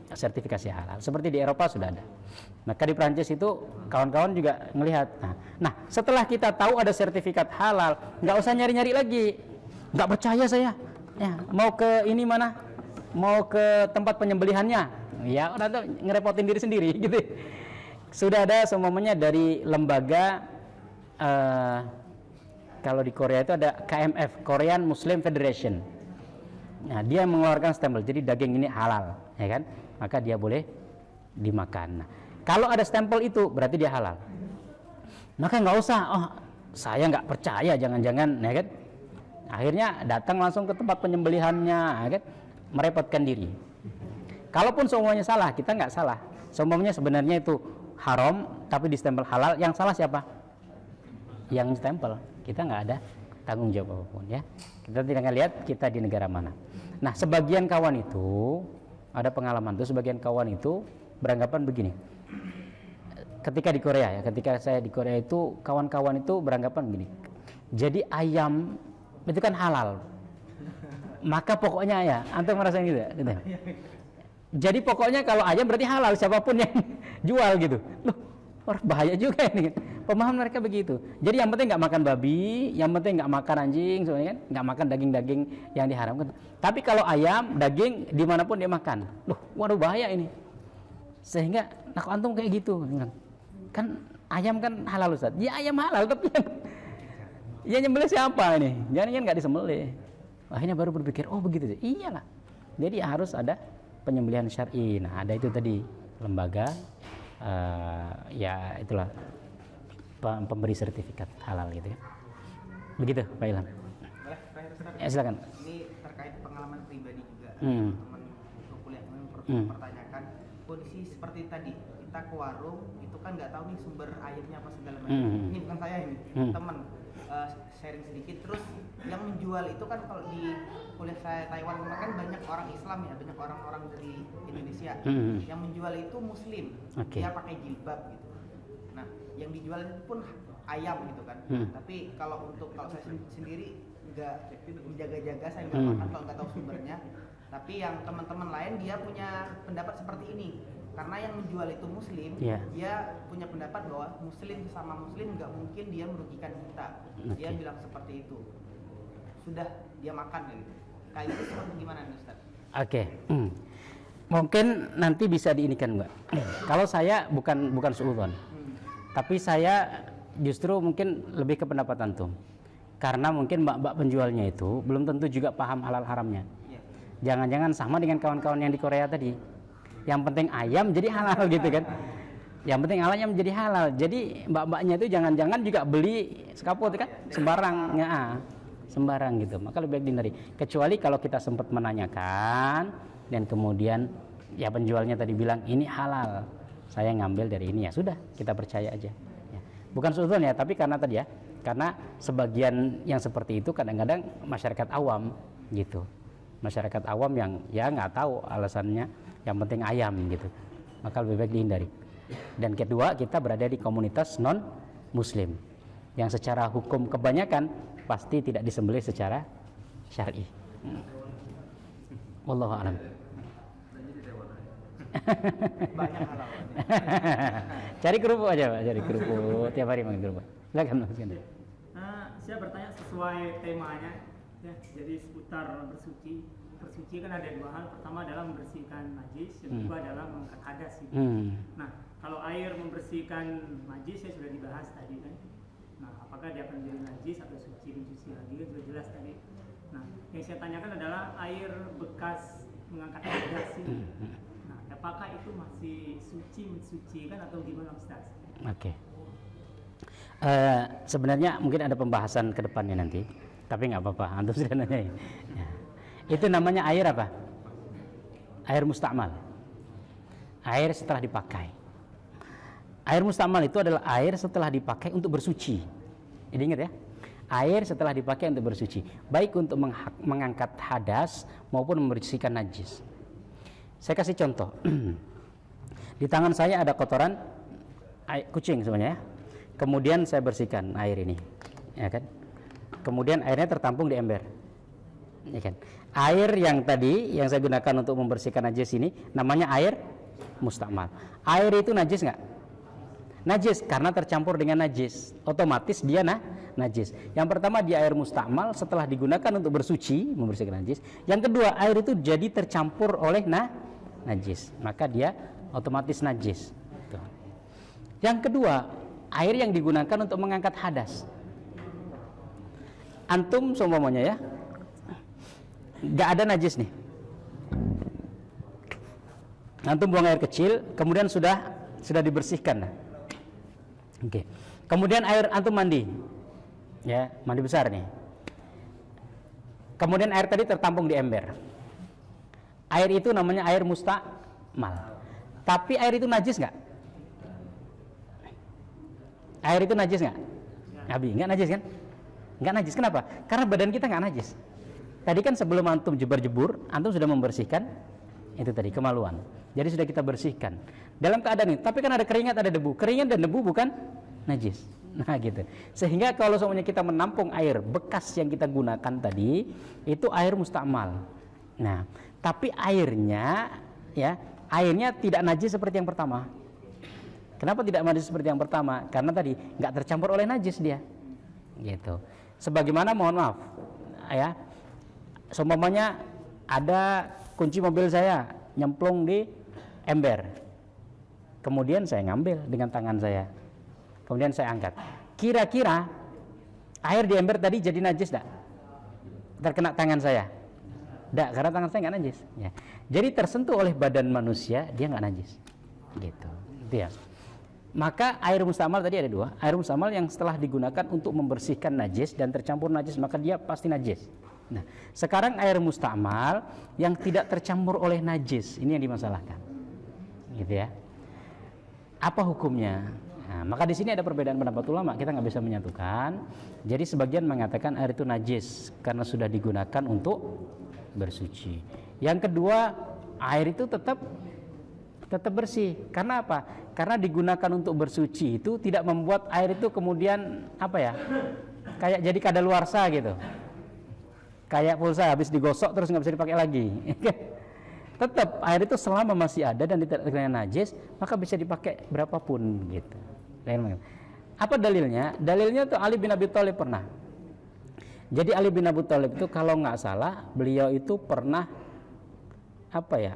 sertifikasi halal. Seperti di Eropa sudah ada. Maka di Prancis itu kawan-kawan juga melihat. Nah, setelah kita tahu ada sertifikat halal, nggak usah nyari-nyari lagi. Nggak percaya saya. Ya, mau ke ini mana? Mau ke tempat penyembelihannya? Ya, udah tuh ngerepotin diri sendiri gitu. Sudah ada semuanya dari lembaga kalau di Korea itu ada KMF, Korean Muslim Federation. Nah, dia mengeluarkan stempel, jadi daging ini halal, ya kan? Maka dia boleh dimakan. Nah, kalau ada stempel itu berarti dia halal. Maka nggak usah, oh saya nggak percaya, jangan-jangan, ya kan? Akhirnya datang langsung ke tempat penyembelihannya, ya kan? Merepotkan diri. Kalaupun semuanya salah, kita nggak salah. Semuanya sebenarnya itu haram, tapi di stempel halal. Yang salah siapa? Yang stempel. Kita nggak ada tanggung jawab apapun, ya. Kita tidak lihat kita di negara mana. Nah, sebagian kawan itu ada pengalaman tuh, sebagian kawan itu beranggapan begini. Ketika di Korea ya, ketika saya di Korea itu kawan-kawan itu beranggapan begini. Jadi ayam itu kan halal. Maka pokoknya ya, antum ngerasain gitu ya? Gitu. Jadi pokoknya kalau ayam berarti halal siapapun yang jual gitu. Loh, bahaya juga ini. Pemahaman mereka begitu. Jadi yang penting nggak makan babi, yang penting nggak makan anjing, sebenarnya kan, nggak makan daging-daging yang diharamkan. Tapi kalau ayam, daging dimanapun dia makan. Loh, waduh bahaya ini. Sehingga nah kok antum kayak gitu kan ayam kan halal Ustaz. Ya ayam halal tapi yang nyembelih siapa ini? Jangan kan nggak disembelih. Akhirnya baru berpikir, oh begitu. Iyalah. Jadi harus ada penyembelihan syar'i. Nah, ada itu tadi lembaga ya itulah pemberi sertifikat halal gitu ya. Begitu, Pak Ilham. Boleh, terakhir Ustaz. Ya, silakan. Ini terkait pengalaman pribadi juga. Teman kuliah kami mempertanyakan kondisi seperti tadi. Kita ke warung itu kan nggak tahu nih sumber airnya apa segala macam. Ini bukan saya ini, teman sharing sedikit. Terus yang menjual itu kan kalau di kuliah saya Taiwan kan banyak orang Islam ya, banyak orang-orang dari Indonesia. Yang menjual itu Muslim, dia pakai jilbab gitu. Nah, yang dijual itu pun ayam gitu kan. Tapi kalau saya sendiri nggak menjaga-jaga, saya nggak makan kalau nggak tahu sumbernya. Tapi yang teman-teman lain dia punya pendapat seperti ini. Karena yang menjual itu Muslim, dia punya pendapat bahwa Muslim sama Muslim nggak mungkin dia merugikan kita. Dia bilang seperti itu. Sudah dia makan gitu. Kayak itu seperti gimana nih Ustaz? Oke. Mungkin nanti bisa diinikan Mbak. Kalau saya bukan suudzon. Tapi saya justru mungkin lebih ke pendapat antum. Karena mungkin mbak-mbak penjualnya itu belum tentu juga paham halal haramnya. Jangan-jangan sama dengan kawan-kawan yang di Korea tadi. Yang penting ayam jadi halal gitu kan. Yang penting ayam jadi halal. Jadi mbak-mbaknya itu jangan-jangan juga beli sekaput kan sembarang sembarang gitu. Maka lebih baik dihindari. Kecuali kalau kita sempat menanyakan dan kemudian ya penjualnya tadi bilang ini halal. Saya ngambil dari ini ya sudah, kita percaya aja. Ya. Bukan suudzon ya, tapi karena tadi ya, karena sebagian yang seperti itu kadang-kadang masyarakat awam gitu. Masyarakat awam yang ya nggak tahu alasannya, yang penting ayam gitu. Maka lebih baik dihindari. Dan kedua, kita berada di komunitas non Muslim yang secara hukum kebanyakan pasti tidak disembelih secara syar'i. Wallahu a'lam. Banyak halal. Cari kerupuk aja Pak, cari kerupuk tiap hari makan kerupuk. Silakan Mas Ganda. Saya bertanya sesuai temanya ya, jadi seputar bersuci. Bersuci kan ada dua hal. Pertama adalah membersihkan najis, yang kedua adalah mengangkat hadas gitu. Nah, kalau air membersihkan najis saya sudah dibahas tadi kan. Nah, apakah dia akan menjadi najis atau suci dicuci lagi kan sudah jelas tadi. Nah, yang saya tanyakan adalah air bekas mengangkat hadas ini. Nah, apakah itu masih suci mensucikan atau gimana Ustaz? Oke. Sebenarnya mungkin ada pembahasan ke depannya nanti, tapi nggak apa-apa. Antum sudah nanyain. Ya. Itu namanya air apa? Air mustakmal. Air setelah dipakai. Air mustakmal itu adalah air setelah dipakai untuk bersuci. Jadi ingat ya, air setelah dipakai untuk bersuci, baik untuk mengangkat hadas maupun membersihkan najis. Saya kasih contoh. Di tangan saya ada kotoran kucing sebenarnya. Kemudian saya bersihkan air ini, ya kan? Kemudian airnya tertampung di ember, ya kan? Air yang tadi yang saya gunakan untuk membersihkan najis ini namanya air mustakmal. Air itu najis nggak? Najis karena tercampur dengan najis, otomatis dia najis. Yang pertama dia air mustakmal setelah digunakan untuk bersuci, membersihkan najis. Yang kedua air itu jadi tercampur oleh najis, maka dia otomatis najis. Tuh. Yang kedua, air yang digunakan untuk mengangkat hadas. Antum seumpamanya ya, nggak ada najis nih. Antum buang air kecil, kemudian sudah dibersihkan. Oke. Kemudian air antum mandi, ya mandi besar nih. Kemudian air tadi tertampung di ember. Air itu namanya air mustakmal. Tapi air itu najis nggak? Air itu najis nggak? Abi, nggak najis kan? Nggak najis. Kenapa? Karena badan kita nggak najis. Tadi kan sebelum antum jebur-jebur, antum sudah membersihkan itu tadi kemaluan. Jadi sudah kita bersihkan. Dalam keadaan ini, tapi kan ada keringat, ada debu. Keringat dan debu bukan najis. Nah gitu. Sehingga kalau semuanya kita menampung air bekas yang kita gunakan tadi, itu air mustakmal. Nah, tapi airnya tidak najis seperti yang pertama. Kenapa tidak najis seperti yang pertama? Karena tadi nggak tercampur oleh najis dia. Gitu. Sebagaimana mohon maaf, ya. Seumpamanya ada kunci mobil saya nyemplung di ember. kemudian saya ngambil dengan tangan saya, kemudian saya angkat. Kira-kira air di ember tadi jadi najis tidak? Terkena tangan saya? Tidak, karena tangan saya nggak najis. Ya. Jadi tersentuh oleh badan manusia, dia nggak najis. Gitu. Itu ya. Maka air mustamal tadi ada dua. Air mustamal yang setelah digunakan untuk membersihkan najis dan tercampur najis, maka dia pasti najis. Nah, sekarang air mustamal yang tidak tercampur oleh najis, ini yang dimasalahkan. Gitu ya. Apa hukumnya? Nah, maka di sini ada perbedaan pendapat ulama, kita nggak bisa menyatukan. Jadi sebagian mengatakan air itu najis karena sudah digunakan untuk bersuci. Yang kedua, air itu tetap bersih. Karena apa? Karena digunakan untuk bersuci itu tidak membuat air itu kemudian apa ya? Kayak jadi kadaluarsa gitu. Kayak pulsa habis digosok terus nggak bisa dipakai lagi. Tetap air itu selama masih ada dan tidak terkena najis, maka bisa dipakai berapapun gitu. Apa dalilnya? Dalilnya tuh Ali bin Abi Thalib pernah. Jadi Ali bin Abi Thalib itu kalau nggak salah beliau itu pernah apa ya?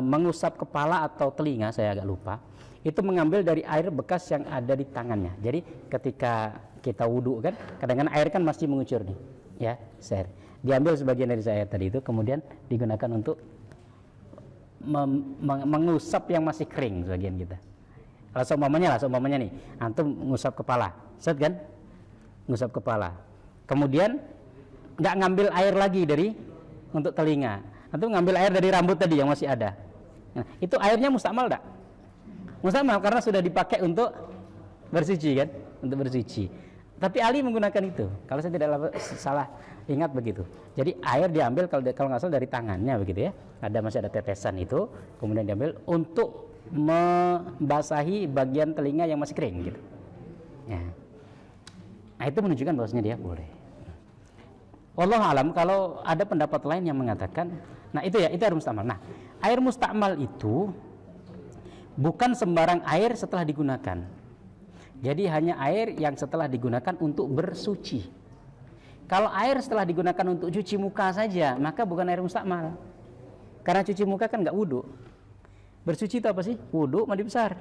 Mengusap kepala atau telinga, saya agak lupa. Itu mengambil dari air bekas yang ada di tangannya. Jadi ketika kita wudhu kan, kadang-kadang air kan masih mengucur nih, ya, share. Diambil sebagian dari air tadi itu, kemudian digunakan untuk mengusap yang masih kering sebagian kita. Kalau seumpamanya nih, antum ngusap kepala, set kan, ngusap kepala. Kemudian nggak ngambil air lagi dari untuk telinga, antum ngambil air dari rambut tadi yang masih ada. Nah, itu airnya mustamal enggak? Mustamal karena sudah dipakai untuk bersuci kan, untuk bersuci. Tapi Ali menggunakan itu. Kalau saya tidak salah ingat begitu. Jadi air diambil kalau nggak salah dari tangannya begitu ya. Masih ada tetesan itu, kemudian diambil untuk membasahi bagian telinga yang masih kering gitu. Ya. Nah, itu menunjukkan bahwasanya dia boleh. Wallahu alam, kalau ada pendapat lain yang mengatakan, nah itu ya, itu air mustakmal. Nah, air mustakmal itu bukan sembarang air setelah digunakan. Jadi hanya air yang setelah digunakan untuk bersuci. Kalau air setelah digunakan untuk cuci muka saja, maka bukan air mustakmal. Karena cuci muka kan nggak wudhu. Bersuci itu apa sih? Wudhu, mandi besar,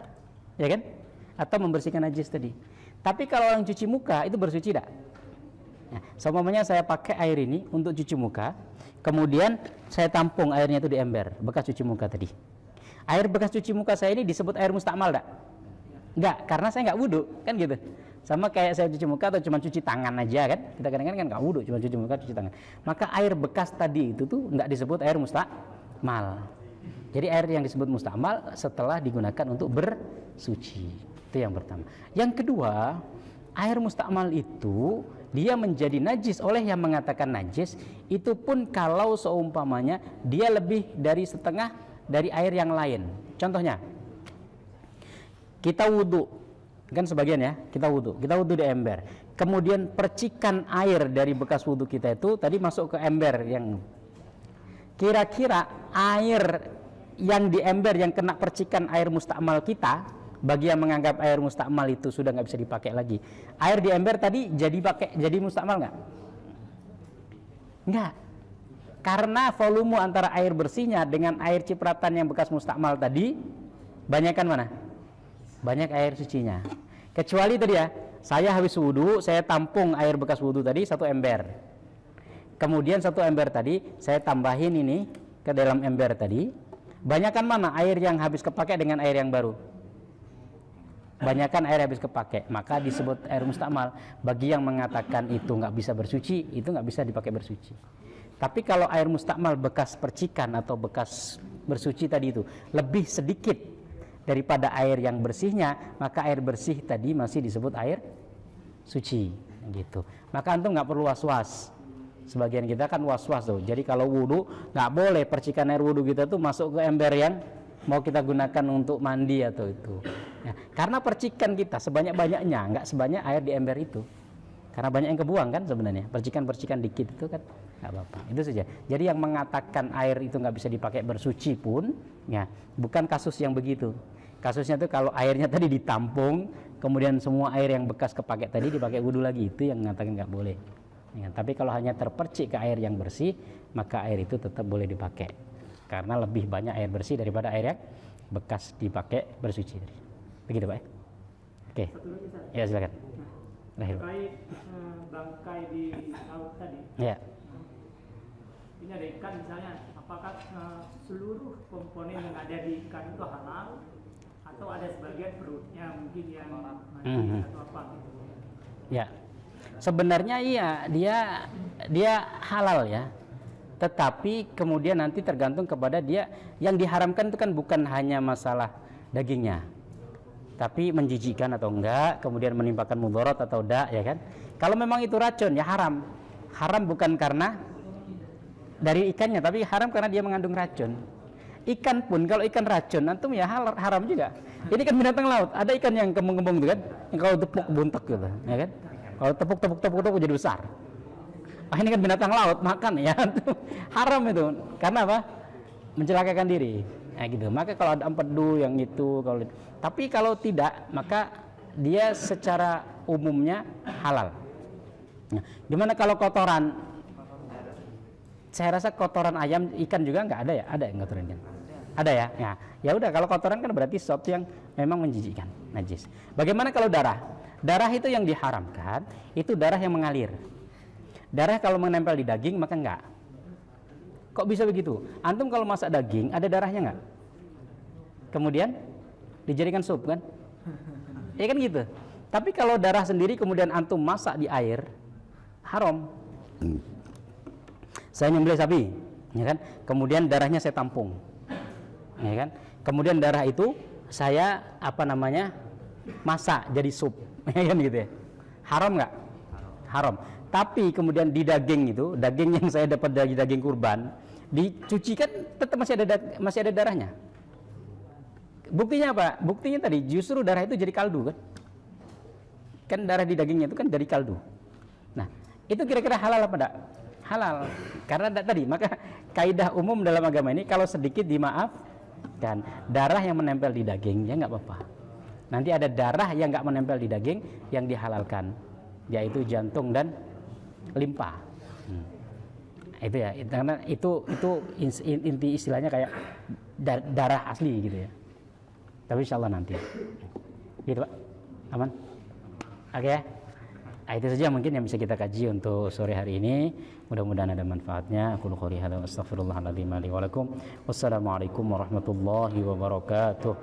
ya kan? Atau membersihkan najis tadi. Tapi kalau orang cuci muka itu bersuci tidak? Nah, seumpamanya saya pakai air ini untuk cuci muka, kemudian saya tampung airnya itu di ember bekas cuci muka tadi. Air bekas cuci muka saya ini disebut air mustakmal tidak? Enggak, karena saya nggak wudhu, kan gitu. Sama kayak saya cuci muka atau cuma cuci tangan aja kan. Kita kadang-kadang kan nggak wudhu, cuma cuci muka, cuci tangan. Maka air bekas tadi itu tuh nggak disebut air mustakmal. Jadi air yang disebut mustakmal setelah digunakan untuk bersuci. Itu yang pertama. Yang kedua, air mustakmal itu dia menjadi najis oleh yang mengatakan najis, itu pun kalau seumpamanya dia lebih dari setengah dari air yang lain. Contohnya, kita wudhu, kan sebagian ya, kita wudhu di ember. Kemudian percikan air dari bekas wudhu kita itu tadi masuk ke ember yang kira-kira air yang di ember yang kena percikan air mustakmal kita, bagi yang menganggap air mustakmal itu sudah nggak bisa dipakai lagi, air di ember tadi jadi mustakmal nggak? Nggak, karena volume antara air bersihnya dengan air cipratan yang bekas mustakmal tadi banyakkan mana? Banyak air sucinya. Kecuali tadi ya, saya habis wudhu, saya tampung air bekas wudhu tadi satu ember. Kemudian satu ember tadi saya tambahin ini ke dalam ember tadi. Banyakkan mana air yang habis kepakai dengan air yang baru? Banyakkan air habis kepakai, maka disebut air mustakmal. Bagi yang mengatakan itu nggak bisa bersuci, itu nggak bisa dipakai bersuci. Tapi kalau air mustakmal bekas percikan atau bekas bersuci tadi itu lebih sedikit daripada air yang bersihnya, maka air bersih tadi masih disebut air suci gitu. Maka antum nggak perlu was-was. Sebagian kita kan was-was tuh. Jadi kalau wudhu nggak boleh percikan air wudhu kita tuh masuk ke ember yang mau kita gunakan untuk mandi atau itu. Ya, karena percikan kita sebanyak-banyaknya nggak sebanyak air di ember itu. Karena banyak yang kebuang kan sebenarnya. Percikan-percikan dikit itu kan nggak apa-apa. Itu saja. Jadi yang mengatakan air itu nggak bisa dipakai bersuci pun, ya bukan kasus yang begitu. Kasusnya tuh kalau airnya tadi ditampung, kemudian semua air yang bekas kepakai tadi dipakai wudhu lagi, itu yang mengatakan nggak boleh. Ya, tapi kalau hanya terpercik ke air yang bersih, maka air itu tetap boleh dipakai. karena lebih banyak air bersih daripada air yang bekas dipakai bersuci. Begitu Pak. Oke. Satu lagi Ustaz. Ya silakan. Lahir. Terkait bangkai di laut tadi. Ya. Ini ada ikan misalnya, apakah seluruh komponen yang ada di ikan itu halal atau ada sebagian perutnya mungkin yang najis atau apa gitu? Ya. Sebenarnya iya, dia halal ya. Tetapi kemudian nanti tergantung kepada dia, yang diharamkan itu kan bukan hanya masalah dagingnya, tapi menjijikkan atau enggak, kemudian menimpakan mudarat atau enggak, ya kan? Kalau memang itu racun ya haram. Haram bukan karena dari ikannya, tapi haram karena dia mengandung racun. Ikan pun kalau ikan racun antum ya haram juga. Ini kan binatang laut, ada ikan yang kembung-kembung itu kan, yang kalau tepuk buntek gitu, ya kan? Kalau tepuk jadi besar. Ah, ini kan binatang laut, makan ya. Haram itu. Karena apa? Mencelakakan diri. Nah, gitu. Maka kalau ada empedu yang itu, tapi kalau tidak, maka dia secara umumnya halal. Nah, gimana kalau kotoran? Saya rasa kotoran ayam, ikan juga nggak ada ya? Ada yang kotoran ikan? Ada ya? Ya udah, kalau kotoran kan berarti sesuatu yang memang menjijikkan, najis. Bagaimana kalau darah? Darah itu yang diharamkan, itu darah yang mengalir. Darah kalau menempel di daging maka enggak. Kok bisa begitu? Antum kalau masak daging ada darahnya enggak? Kemudian dijadikan sup kan? Ya kan gitu. Tapi kalau darah sendiri kemudian antum masak di air, haram. Saya nyembelih sapi, ya kan? Kemudian darahnya saya tampung, ya kan? Kemudian darah itu saya masak jadi sup, ya kan gitu ya? Haram nggak? Haram. Tapi kemudian di daging itu, daging yang saya dapat dari daging kurban, dicuci kan tetap masih ada darahnya. Buktinya apa? Buktinya tadi justru darah itu jadi kaldu kan? Kan darah di dagingnya itu kan dari kaldu. Nah, itu kira-kira halal apa enggak? Halal. Karena tadi, maka kaidah umum dalam agama ini kalau sedikit dimaafkan. Darah yang menempel di daging ya nggak apa-apa. Nanti ada darah yang nggak menempel di daging yang dihalalkan, yaitu jantung dan limpa. Itu ya, karena itu inti istilahnya kayak darah asli gitu ya. Tapi insyaallah nanti. Gitu Pak. Aman? Oke ya. Nah, itu saja mungkin yang bisa kita kaji untuk sore hari ini. Mudah-mudahan ada manfaatnya. Aku qouli hadza wa astaghfirullahaladzim li wa lakum. Wassalamualaikum warahmatullahi wabarakatuh.